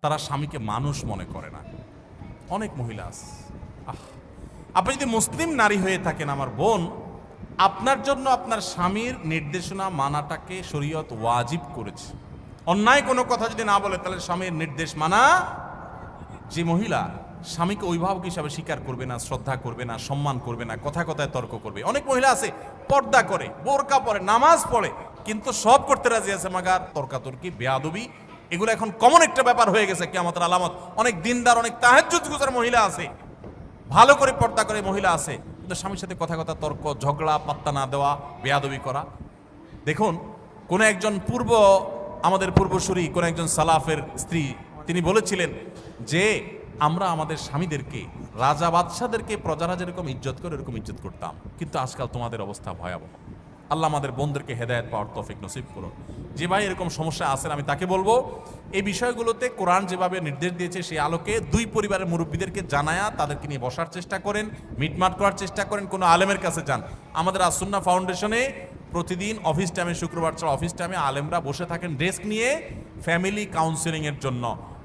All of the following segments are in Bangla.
তারা স্বামীকে মানুষ মনে করে না। অনেক মহিলা আছে। আপনি যদি মুসলিম নারী হয়ে থাকেন আমার বোন, আপনার জন্য আপনার স্বামীর নির্দেশনা মানাটাকে শরীয়ত ওয়াজিব করেছে। অন্যায় কোনো কথা যদি না বলে তাহলে স্বামীর নির্দেশ মানা। যে মহিলা স্বামীকে অভিভাবক হিসাবে স্বীকার করবে না, শ্রদ্ধা করবে না, সম্মান করবে না, কথা কথায় তর্ক করবে। অনেক মহিলা আছে পর্দা করে, বোরকা পরে, নামাজ পড়ে, কিন্তু সব করতে রাজি আছে, মাগার তর্কাতর্কি, বেয়াদবি, এগুলো এখন কমন একটা ব্যাপার হয়ে গেছে কিয়ামতের আলামত। অনেক দিনদার, অনেক তাহাজ্জুদ গুজার মহিলা আছে, ভালো করে পর্দা করে মহিলা আছে, কিন্তু স্বামীর সাথে কথা কথা তর্ক, ঝগড়া, পাত্তা না দেওয়া, বেয়াদবি করা। দেখুন, কোন একজন আমাদের পূর্বসূরি, কোন একজন সালাফের স্ত্রী, তিনি বলেছিলেন যে আমরা আমাদের স্বামীদেরকে, রাজা বাদশাদেরকে প্রজারা যেরকম ইজ্জত করে এরকম ইজ্জত করতাম, কিন্তু আজকাল তোমাদের অবস্থা ভয়াবহ। আল্লাহ আমাদের বোনদেরকে হেদায়েত পাওয়ার তৌফিক নসিব করুন। যে ভাই এরকম সমস্যা আছেন, আমি তাকে বলবো এই বিষয়গুলোতে কোরআন যেভাবে নির্দেশ দিয়েছে সেই আলোকে দুই পরিবারের মুরব্বীদেরকে জানায়া তাদেরকে নিয়ে বসার চেষ্টা করেন, মিটমাট করার চেষ্টা করেন, কোনো আলেমের কাছে যান। আমাদের আসুন্নাহ ফাউন্ডেশনে প্রতিদিন অফিস টাইমে, শুক্রবার ছাড়া অফিস টাইমে আলেমরা বসে থাকেন ডেস্ক নিয়ে ফ্যামিলি কাউন্সিলিং এর জন্য।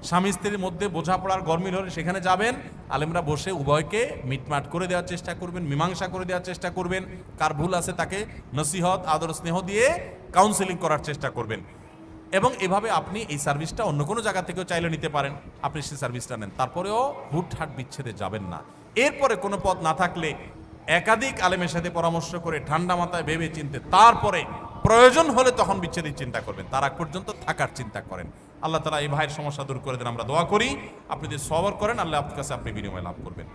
স্বামী স্ত্রীর মধ্যে বোঝাপড়ার গরমিল হলে সেখানে যাবেন, আলেমরা বসে উভয়কে মিটমাট করে দেওয়ার চেষ্টা করবেন, মীমাংসা করে দেওয়ার চেষ্টা করবেন, কার ভুল আছে তাকে নসিহত, আদর, স্নেহ দিয়ে কাউন্সিলিং করার চেষ্টা করবেন। এবং এভাবে আপনি এই সার্ভিসটা অন্য কোনো জায়গা থেকেও চাইলে নিতে পারেন, আপনি সেই সার্ভিসটা নেন। তারপরেও হুটহাট বিচ্ছেদে যাবেন না। এরপরে কোনো পথ না থাকলে একাধিক আলেমের সাথে পরামর্শ করে ঠান্ডা মাথায় ভেবে চিনতে তারপরে প্রয়োজন হলে তখন বিচ্ছেদের চিন্তা করবেন, তার আগ পর্যন্ত থাকার চিন্তা করেন। আল্লাহ তাআলা এই ভাইয়ের সমস্যা দূর করে দেন, আমরা দোয়া করি। আপনি যদি সবর করেন, আল্লাহ আপনার কাছে আপনি বিনিময় লাভ করবেন।